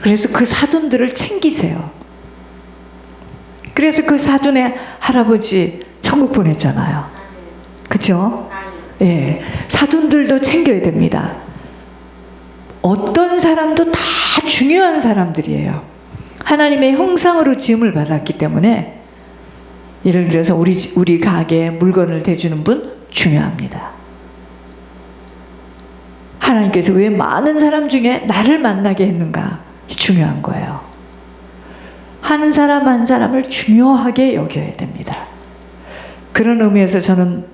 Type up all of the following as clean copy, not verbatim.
그래서 그 사돈들을 챙기세요. 그래서 그 사돈의 할아버지 천국 보냈잖아요. 그렇죠? 예, 사돈들도 챙겨야 됩니다. 어떤 사람도 다 중요한 사람들이에요. 하나님의 형상으로 지음을 받았기 때문에 예를 들어서 우리 가게에 물건을 대주는 분 중요합니다. 하나님께서 왜 많은 사람 중에 나를 만나게 했는가? 중요한 거예요. 한 사람 한 사람을 중요하게 여겨야 됩니다. 그런 의미에서 저는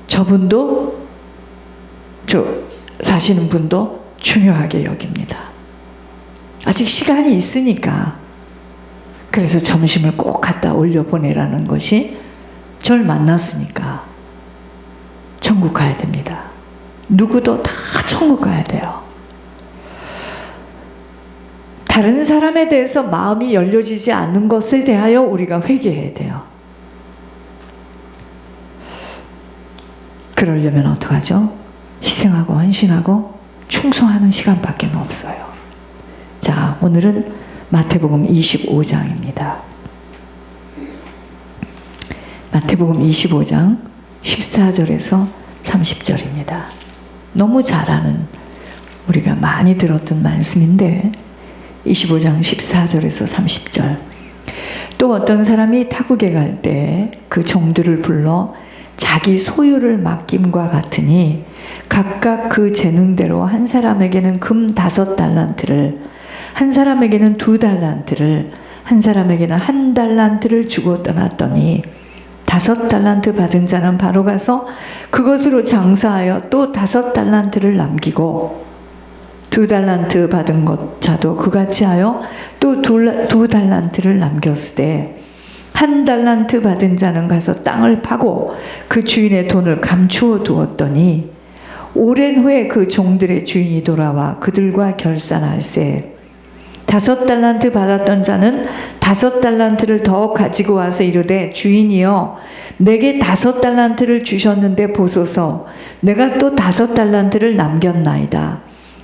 저분도 사시는 분도 중요하게 여깁니다. 아직 시간이 있으니까. 그래서 점심을 꼭 갖다 올려보내라는 것이 절 만났으니까 천국 가야 됩니다. 누구도 다 천국 가야 돼요. 다른 사람에 대해서 마음이 열려지지 않는 것에 대하여 우리가 회개해야 돼요. 그러려면 어떡하죠? 희생하고 헌신하고 충성하는 시간밖에 없어요. 자, 오늘은 마태복음 25장입니다. 마태복음 25장 14절에서 30절입니다. 너무 잘 아는, 우리가 많이 들었던 말씀인데 25장 14절에서 30절. 또 어떤 사람이 타국에 갈 때 그 종들을 불러 자기 소유를 맡김과 같으니 각각 그 재능대로 한 사람에게는 금 5달란트를, 한 사람에게는 2달란트를, 한 사람에게는 1달란트를 주고 떠났더니 5달란트 받은 자는 바로 가서 그것으로 장사하여 또 5달란트를 남기고 2달란트 받은 자도 그같이 하여 또 2달란트를 남겼으되 1달란트 받은 자는 가서 땅을 파고 그 주인의 돈을 감추어 두었더니 오랜 후에 그 종들의 주인이 돌아와 그들과 결산할세 5달란트 받았던 자는 5달란트를 더 가지고 와서 이르되 주인이여 내게 5달란트를 주셨는데 보소서 내가 또 5달란트를 남겼나이다.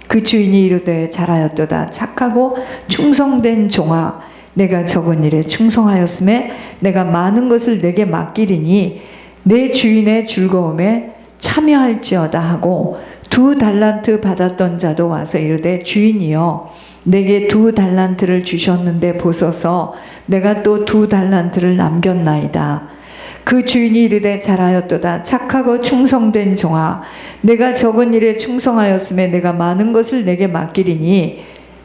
그 주인이 이르되 잘하였도다 착하고 충성된 종아 내가 적은 일에 충성하였음에 내가 많은 것을 내게 맡기리니 내 주인의 즐거움에 참여할지어다 하고 2달란트 받았던 자도 와서 이르되 주인이여 내게 2달란트를 주셨는데 보소서 내가 또 2달란트를 남겼나이다. 그 주인이 이르되 잘하였도다 착하고 충성된 종아 내가 적은 일에 충성하였음에 내가 많은 것을 내게 맡기리니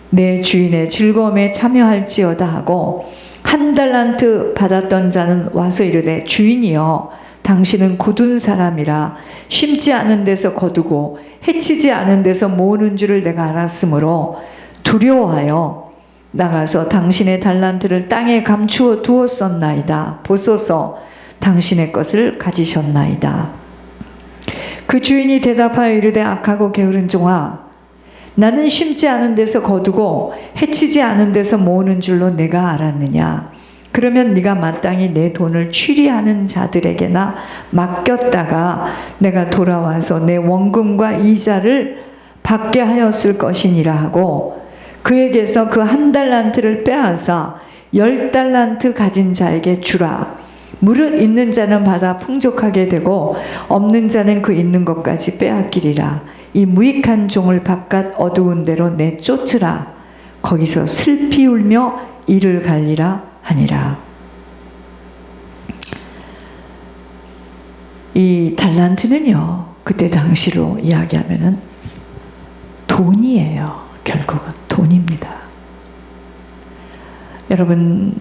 내 주인의 즐거움에 참여할지어다 하고 1달란트 받았던 자는 와서 이르되 주인이여 당신은 굳은 사람이라 심지 않은 데서 거두고 해치지 않은 데서 모으는 줄을 내가 알았으므로 두려워하여 나가서 당신의 달란트를 땅에 감추어 두었었나이다. 보소서 당신의 것을 가지셨나이다. 그 주인이 대답하여 이르되 악하고 게으른 종아 나는 심지 않은 데서 거두고 해치지 않은 데서 모으는 줄로 내가 알았느냐. 그러면 네가 마땅히 내 돈을 취리하는 자들에게나 맡겼다가 내가 돌아와서 내 원금과 이자를 받게 하였을 것이니라 하고 그에게서 그 1달란트를 빼앗아 10달란트 가진 자에게 주라. 무릇 있는 자는 받아 풍족하게 되고 없는 자는 그 있는 것까지 빼앗기리라. 이 무익한 종을 바깥 어두운 데로 내쫓으라. 거기서 슬피 울며 이를 갈리라 하니라. 이 달란트는요 그때 당시로 이야기하면은 돈이에요. 결국은 돈입니다. 여러분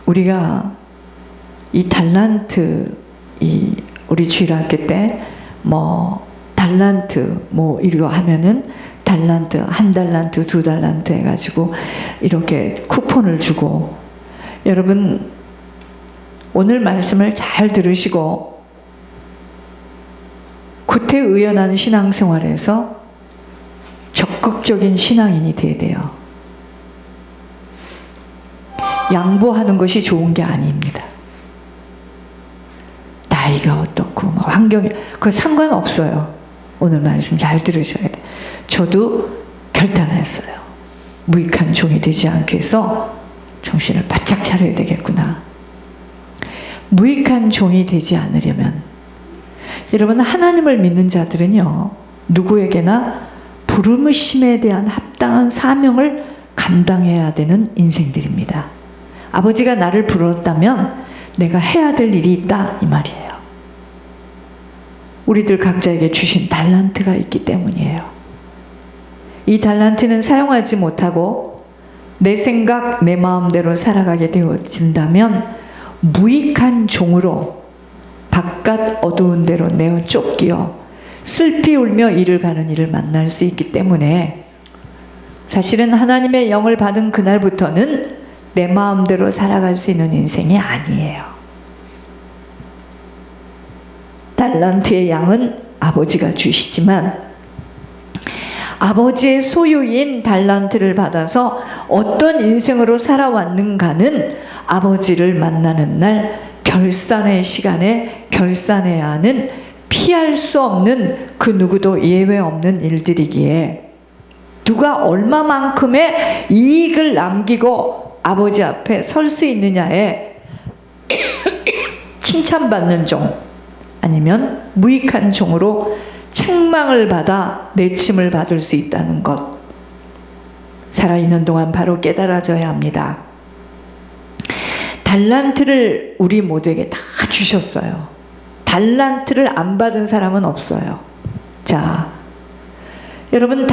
우리가 이 달란트 우리 주일학교 때 달란트 이거 하면은 달란트 1달란트 2달란트 해가지고 이렇게 쿠폰을 주고 여러분 오늘 말씀을 잘 들으시고 구태의연한 신앙생활에서 적극적인 신앙인이 돼야 돼요. 양보하는 것이 좋은 게 아닙니다. 나이가 어떻고 환경이 그거 상관없어요. 오늘 말씀 잘 들으셔야 돼요. 저도 결단했어요. 무익한 종이 되지 않게 해서 정신을 바짝 차려야 되겠구나. 무익한 종이 되지 않으려면 여러분, 하나님을 믿는 자들은요, 누구에게나 부르심에 대한 합당한 사명을 감당해야 되는 인생들입니다. 아버지가 나를 불렀다면 내가 해야 될 일이 있다, 이 말이에요. 우리들 각자에게 주신 달란트가 있기 때문이에요. 이 달란트는 사용하지 못하고 내 생각, 내 마음대로 살아가게 되어진다면 무익한 종으로 바깥 어두운 데로 내어 쫓기어 슬피 울며 이를 가는 일을 만날 수 있기 때문에, 사실은 하나님의 영을 받은 그날부터는 내 마음대로 살아갈 수 있는 인생이 아니에요. 달란트의 양은 아버지가 주시지만 아버지의 소유인 달란트를 받아서 어떤 인생으로 살아왔는가는 아버지를 만나는 날 결산의 시간에 결산해야 하는, 피할 수 없는, 그 누구도 예외 없는 일들이기에 누가 얼마만큼의 이익을 남기고 아버지 앞에 설 수 있느냐에 칭찬받는 종, 아니면 무익한 종으로 책망을 받아 내침을 받을 수 있다는 것, 살아있는 동안 바로 깨달아져야 합니다. 달란트를 우리 모두에게 다 주셨어요. 달란트를 안 받은 사람은 없어요. 자, 여러분,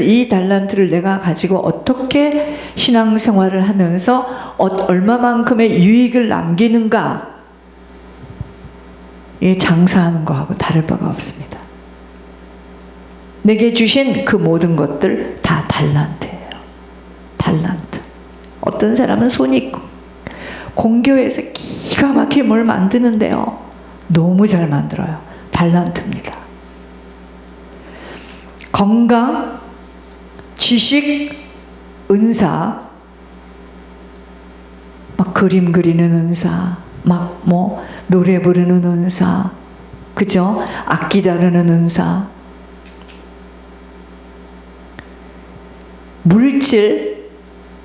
이 달란트를 내가 가지고 어떻게 신앙생활을 하면서 얼마만큼의 유익을 남기는가, 이 장사하는 거하고 다를 바가 없습니다. 내게 주신 그 모든 것들 다 달란트예요. 달란트. 어떤 사람은 손이 공교에서 기가 막히게 뭘 만드는데요, 너무 잘 만들어요. 달란트입니다. 건강, 지식, 은사, 막 그림 그리는 은사, 막 뭐 노래 부르는 은사, 그죠? 악기 다루는 은사, 물질,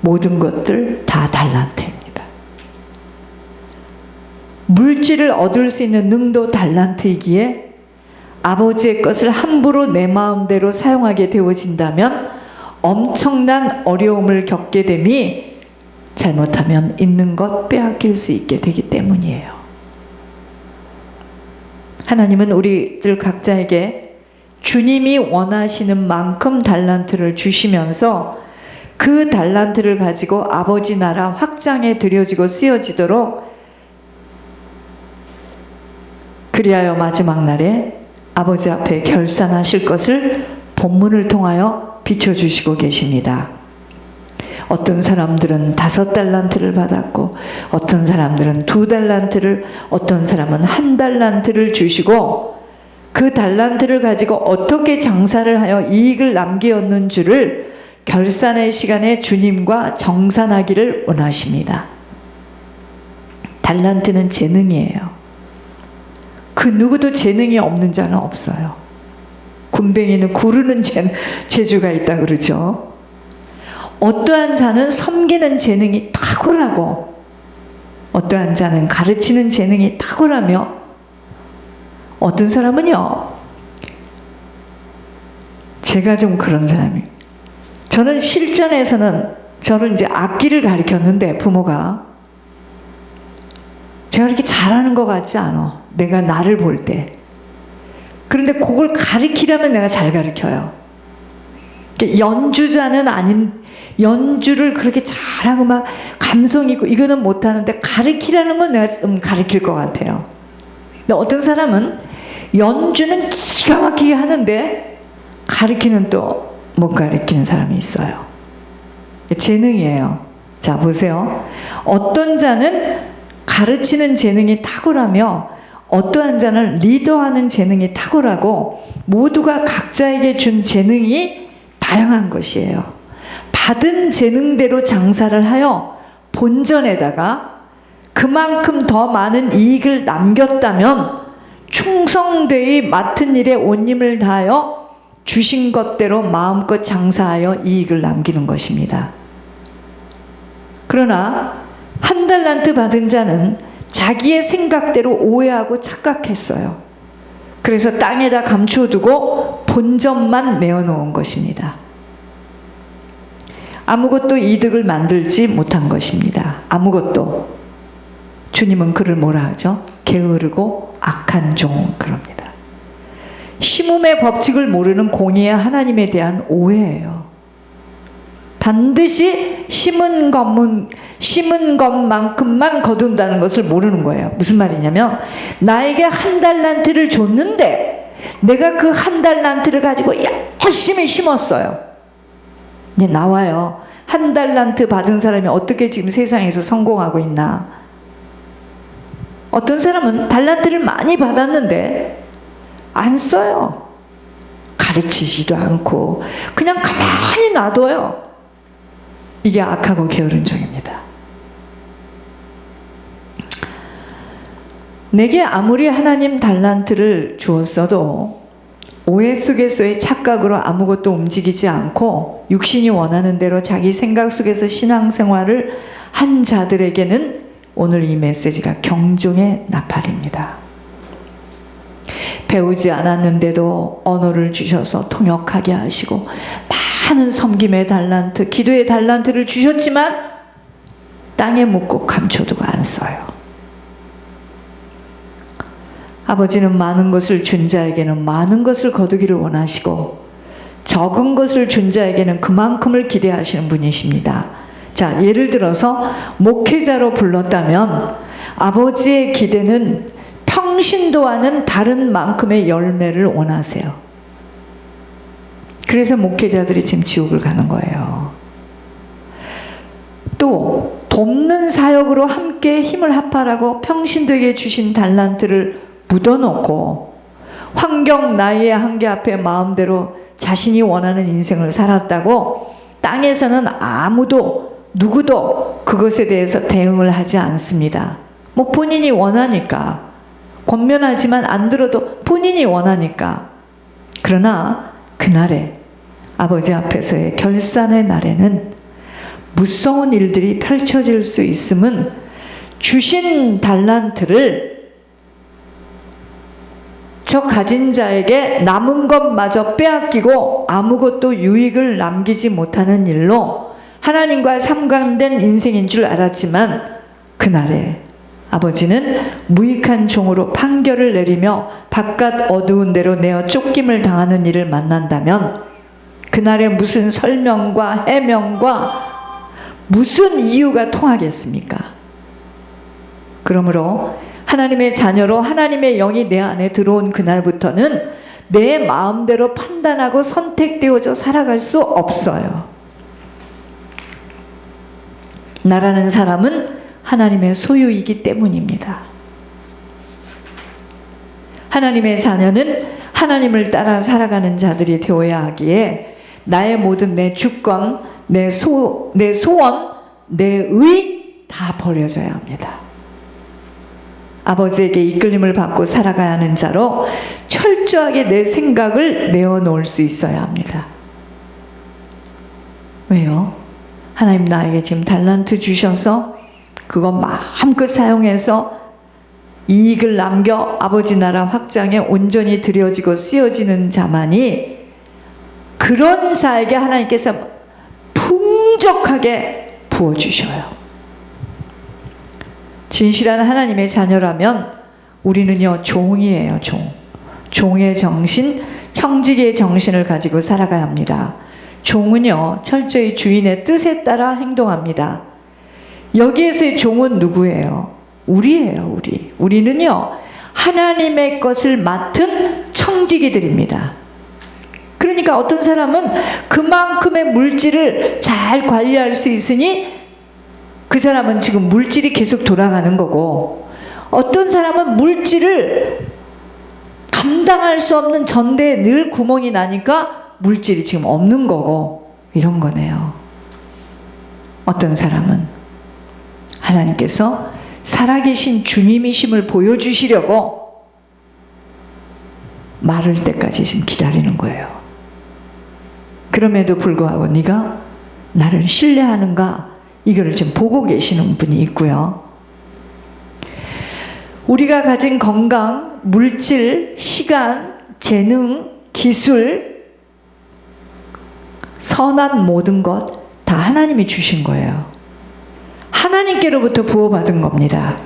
모든 것들 다 달란트입니다. 물질을 얻을 수 있는 능도 달란트이기에 아버지의 것을 함부로 내 마음대로 사용하게 되어진다면 엄청난 어려움을 겪게 됨이, 잘못하면 있는 것 빼앗길 수 있게 되기 때문이에요. 하나님은 우리들 각자에게 주님이 원하시는 만큼 달란트를 주시면서 그 달란트를 가지고 아버지 나라 확장에 들여지고 쓰여지도록, 그리하여 마지막 날에 아버지 앞에 결산하실 것을 본문을 통하여 비춰주시고 계십니다. 어떤 사람들은 5달란트를 받았고, 어떤 사람들은 2달란트를, 어떤 사람은 1달란트를 주시고, 그 달란트를 가지고 어떻게 장사를 하여 이익을 남기었는 줄을 결산의 시간에 주님과 정산하기를 원하십니다. 달란트는 재능이에요. 그 누구도 재능이 없는 자는 없어요. 군뱅이는 구르는 재주가 있다 그러죠. 어떠한 자는 섬기는 재능이 탁월하고, 어떠한 자는 가르치는 재능이 탁월하며, 어떤 사람은요, 제가 좀 그런 사람이에요. 저는 실전에서는 저를 이제 악기를 가르쳤는데, 부모가 제가 그렇게 잘하는 것 같지 않아, 내가 나를 볼 때. 그런데 그걸 가르치려면 내가 잘 가르쳐요. 연주자는 아닌, 연주를 그렇게 잘하고 막 감성 있고 이거는 못하는데 가르치라는 건 내가 좀 가르칠 것 같아요. 근데 어떤 사람은 연주는 기가 막히게 하는데 가르치는 또 못 가르치는 사람이 있어요. 재능이에요. 자, 보세요. 어떤 자는 가르치는 재능이 탁월하며 어떠한 자는 리더하는 재능이 탁월하고, 모두가 각자에게 준 재능이 다양한 것이에요. 받은 재능대로 장사를 하여 본전에다가 그만큼 더 많은 이익을 남겼다면 충성되이 맡은 일에 온 힘을 다하여 주신 것대로 마음껏 장사하여 이익을 남기는 것입니다. 그러나 한 달란트 받은 자는 자기의 생각대로 오해하고 착각했어요. 그래서 땅에다 감추어두고 본전만 내어놓은 것입니다. 아무것도 이득을 만들지 못한 것입니다. 아무것도. 주님은 그를 뭐라 하죠? 게으르고 악한 종 그럽니다. 심음의 법칙을 모르는 공의의 하나님에 대한 오해예요. 반드시 심은 것만큼만 거둔다는 것을 모르는 거예요. 무슨 말이냐면 나에게 한 달란트를 줬는데 내가 그 한 달란트를 가지고 열심히 심었어요. 이제 나와요. 한 달란트 받은 사람이 어떻게 지금 세상에서 성공하고 있나? 어떤 사람은 달란트를 많이 받았는데 안 써요. 가르치지도 않고 그냥 가만히 놔둬요. 이게 악하고 게으른 종입니다. 내게 아무리 하나님 달란트를 주었어도 오해 속에서의 착각으로 아무것도 움직이지 않고 육신이 원하는 대로 자기 생각 속에서 신앙생활을 한 자들에게는 오늘 이 메시지가 경종의 나팔입니다. 배우지 않았는데도 언어를 주셔서 통역하게 하시고 많은 섬김의 달란트, 기도의 달란트를 주셨지만 땅에 묻고 감춰두고 안 써요. 아버지는 많은 것을 준 자에게는 많은 것을 거두기를 원하시고 적은 것을 준 자에게는 그만큼을 기대하시는 분이십니다. 자, 예를 들어서 목회자로 불렀다면 아버지의 기대는 평신도와는 다른 만큼의 열매를 원하세요. 그래서 목회자들이 지금 지옥을 가는 거예요. 또 돕는 사역으로 함께 힘을 합하라고 평신도에게 주신 달란트를 묻어놓고 환경 나이의 한계 앞에 마음대로 자신이 원하는 인생을 살았다고 땅에서는 아무도 누구도 그것에 대해서 대응을 하지 않습니다. 뭐 본인이 원하니까, 권면하지만 안 들어도 본인이 원하니까. 그러나 그날에 아버지 앞에서의 결산의 날에는 무서운 일들이 펼쳐질 수 있음은 주신 달란트를 저 가진 자에게 남은 것마저 빼앗기고 아무것도 유익을 남기지 못하는 일로 하나님과 상관된 인생인 줄 알았지만 그날에 아버지는 무익한 종으로 판결을 내리며 바깥 어두운 데로 내어 쫓김을 당하는 일을 만난다면 그날에 무슨 설명과 해명과 무슨 이유가 통하겠습니까? 그러므로 하나님의 자녀로 하나님의 영이 내 안에 들어온 그날부터는 내 마음대로 판단하고 선택되어져 살아갈 수 없어요. 나라는 사람은 하나님의 소유이기 때문입니다. 하나님의 자녀는 하나님을 따라 살아가는 자들이 되어야 하기에 나의 모든 내 주권, 내 소원, 내 의 다 버려져야 합니다. 아버지에게 이끌림을 받고 살아가야 하는 자로 철저하게 내 생각을 내어놓을 수 있어야 합니다. 왜요? 하나님 나에게 지금 달란트 주셔서 그거 마음껏 사용해서 이익을 남겨 아버지 나라 확장에 온전히 들여지고 쓰여지는 자만이 그런 자에게 하나님께서 풍족하게 부어주셔요. 진실한 하나님의 자녀라면 우리는요 종이에요. 종의 정신, 청지기의 정신을 가지고 살아가야 합니다. 종은요 철저히 주인의 뜻에 따라 행동합니다. 여기에서의 종은 누구예요? 우리예요. 우리는요 하나님의 것을 맡은 청지기들입니다. 그러니까 어떤 사람은 그만큼의 물질을 잘 관리할 수 있으니 그 사람은 지금 물질이 계속 돌아가는 거고, 어떤 사람은 물질을 감당할 수 없는 전대에 늘 구멍이 나니까 물질이 지금 없는 거고, 이런 거네요. 어떤 사람은 하나님께서 살아계신 주님이심을 보여주시려고 마를 때까지 지금 기다리는 거예요. 그럼에도 불구하고 네가 나를 신뢰하는가? 이거를 지금 보고 계시는 분이 있고요. 우리가 가진 건강, 물질, 시간, 재능, 기술, 선한 모든 것 다 하나님이 주신 거예요. 하나님께로부터 부어받은 겁니다.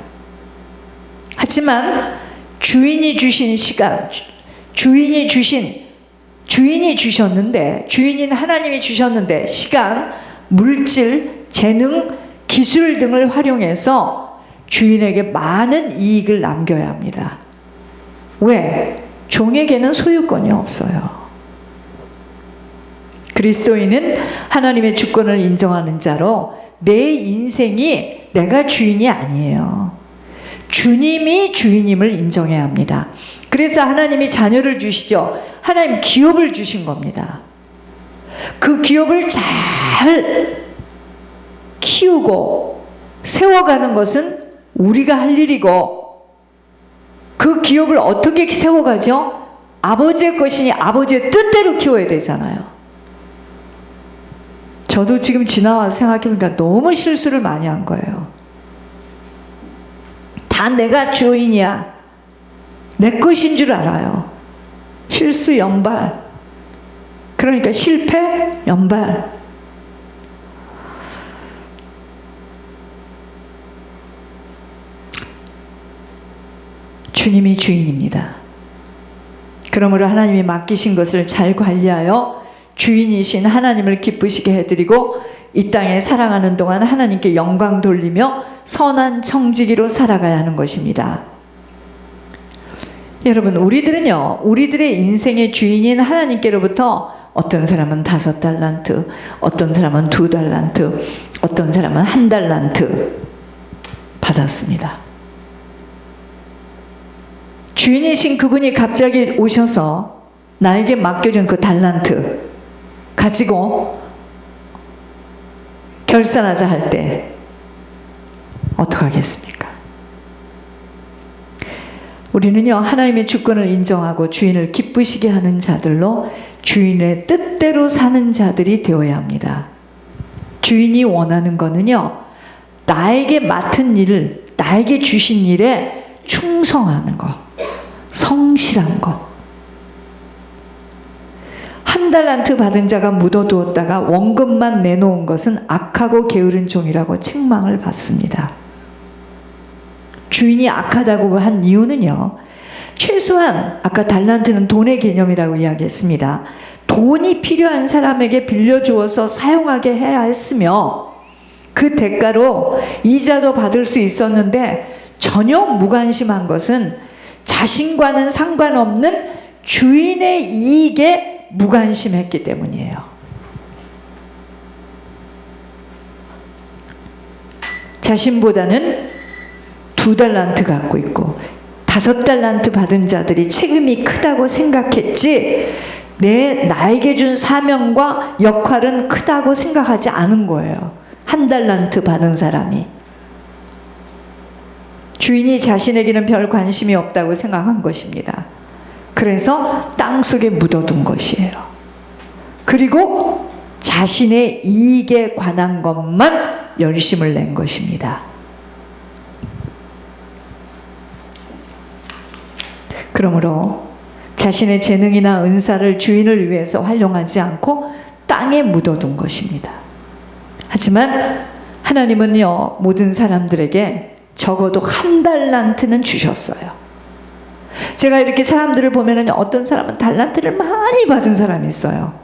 하지만 주인이 주신 시간, 주인이 주셨는데, 주인인 하나님이 주셨는데 시간, 물질, 재능, 기술 등을 활용해서 주인에게 많은 이익을 남겨야 합니다. 왜? 종에게는 소유권이 없어요. 그리스도인은 하나님의 주권을 인정하는 자로 내 인생이 내가 주인이 아니에요. 주님이 주인임을 인정해야 합니다. 그래서 하나님이 자녀를 주시죠. 하나님 기업을 주신 겁니다. 그 기업을 잘 키우고 세워가는 것은 우리가 할 일이고, 그 기업을 어떻게 세워가죠? 아버지의 것이니 아버지의 뜻대로 키워야 되잖아요. 저도 지금 지나와서 생각해보니까 너무 실수를 많이 한 거예요. 다 내가 주인이야, 내 것인 줄 알아요. 실수 연발, 그러니까 실패 연발. 주님이 주인입니다. 그러므로 하나님이 맡기신 것을 잘 관리하여 주인이신 하나님을 기쁘시게 해드리고 이 땅에 살아가는 동안 하나님께 영광 돌리며 선한 청지기로 살아가야 하는 것입니다. 여러분, 우리들은요, 우리들의 인생의 주인인 하나님께로부터 어떤 사람은 5달란트, 어떤 사람은 2달란트, 어떤 사람은 1달란트 받았습니다. 주인이신 그분이 갑자기 오셔서 나에게 맡겨준 그 달란트 가지고 결산하자 할 때 어떡하겠습니까? 우리는요, 하나님의 주권을 인정하고 주인을 기쁘시게 하는 자들로 주인의 뜻대로 사는 자들이 되어야 합니다. 주인이 원하는 거는요, 나에게 맡은 일을, 나에게 주신 일에 충성하는 것, 성실한 것. 1달란트 받은 자가 묻어두었다가 원금만 내놓은 것은 악하고 게으른 종이라고 책망을 받습니다. 주인이 악하다고 한 이유는요, 최소한 아까 달란트는 돈의 개념이라고 이야기했습니다. 돈이 필요한 사람에게 빌려주어서 사용하게 해야 했으며 그 대가로 이자도 받을 수 있었는데 전혀 무관심한 것은 자신과는 상관없는 주인의 이익에 무관심했기 때문이에요. 자신보다는 2달란트 갖고 있고 5달란트 받은 자들이 책임이 크다고 생각했지, 나에게 준 사명과 역할은 크다고 생각하지 않은 거예요. 1달란트 받은 사람이. 주인이 자신에게는 별 관심이 없다고 생각한 것입니다. 그래서 땅속에 묻어둔 것이에요. 그리고 자신의 이익에 관한 것만 열심을 낸 것입니다. 그러므로 자신의 재능이나 은사를 주인을 위해서 활용하지 않고 땅에 묻어둔 것입니다. 하지만 하나님은요, 모든 사람들에게 적어도 1달란트는 주셨어요. 제가 이렇게 사람들을 보면은 어떤 사람은 달란트를 많이 받은 사람이 있어요.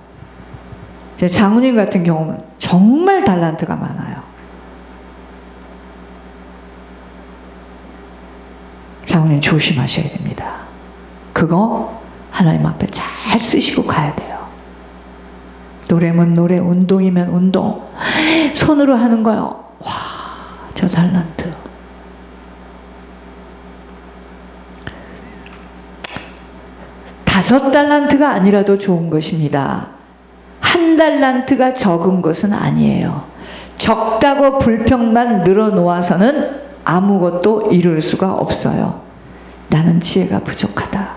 제 장모님 같은 경우는 정말 달란트가 많아요. 장모님 조심하셔야 됩니다. 그거 하나님 앞에 잘 쓰시고 가야 돼요. 노래면 노래, 운동이면 운동. 손으로 하는 거요. 와, 저 달란트. 다섯 달란트가 아니라도 좋은 것입니다. 1달란트가 적은 것은 아니에요. 적다고 불평만 늘어놓아서는 아무것도 이룰 수가 없어요. 나는 지혜가 부족하다.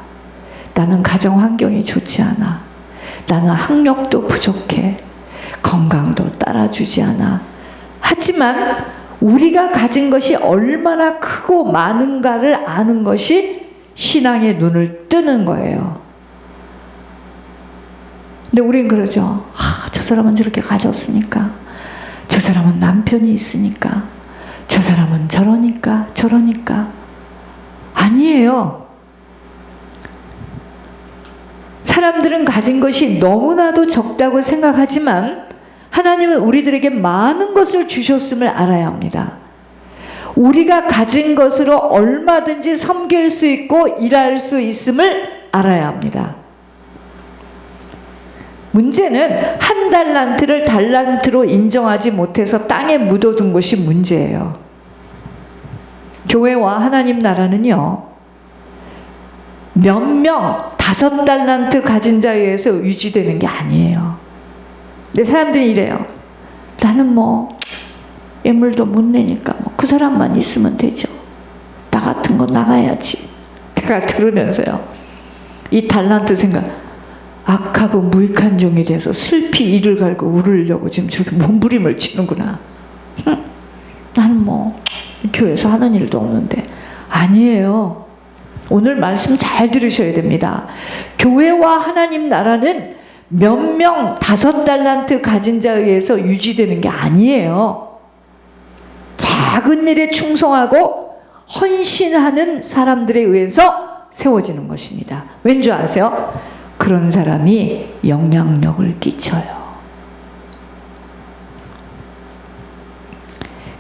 나는 가정 환경이 좋지 않아. 나는 학력도 부족해. 건강도 따라주지 않아. 하지만 우리가 가진 것이 얼마나 크고 많은가를 아는 것이 신앙의 눈을 뜨는 거예요. 근데 우린 그러죠. 저 사람은 저렇게 가졌으니까, 저 사람은 남편이 있으니까, 저 사람은 저러니까. 아니에요. 사람들은 가진 것이 너무나도 적다고 생각하지만 하나님은 우리들에게 많은 것을 주셨음을 알아야 합니다. 우리가 가진 것으로 얼마든지 섬길 수 있고 일할 수 있음을 알아야 합니다. 문제는 한 달란트를 달란트로 인정하지 못해서 땅에 묻어둔 것이 문제예요. 교회와 하나님 나라는요, 몇 명 5달란트 가진 자에 의해서 유지되는 게 아니에요. 근데 사람들이 이래요. 나는 예물도 못 내니까 그 사람만 있으면 되죠. 나 같은 거 나가야지. 내가 들으면서요, 이 달란트 생각, 악하고 무익한 종이 돼서 슬피 이를 갈고 울으려고 지금 저기 몸부림을 치는구나. 나는 교회에서 하는 일도 없는데. 아니에요. 오늘 말씀 잘 들으셔야 됩니다. 교회와 하나님 나라는 몇 명 5달란트 가진 자에 의해서 유지되는 게 아니에요. 작은 일에 충성하고 헌신하는 사람들에 의해서 세워지는 것입니다. 왠지 아세요? 그런 사람이 영향력을 끼쳐요.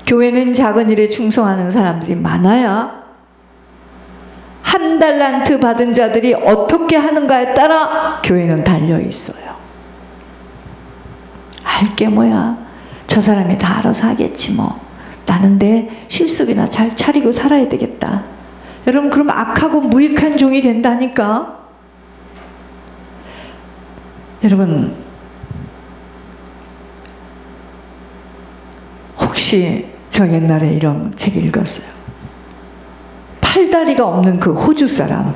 교회는 작은 일에 충성하는 사람들이 많아야 한 달란트 받은 자들이 어떻게 하는가에 따라 교회는 달려 있어요. 알게 뭐야, 저 사람이 다 알아서 하겠지 나는 내 실속이나 잘 차리고 살아야 되겠다. 여러분, 그럼 악하고 무익한 종이 된다니까. 여러분, 혹시 저 옛날에 이런 책 읽었어요. 팔다리가 없는 그 호주 사람,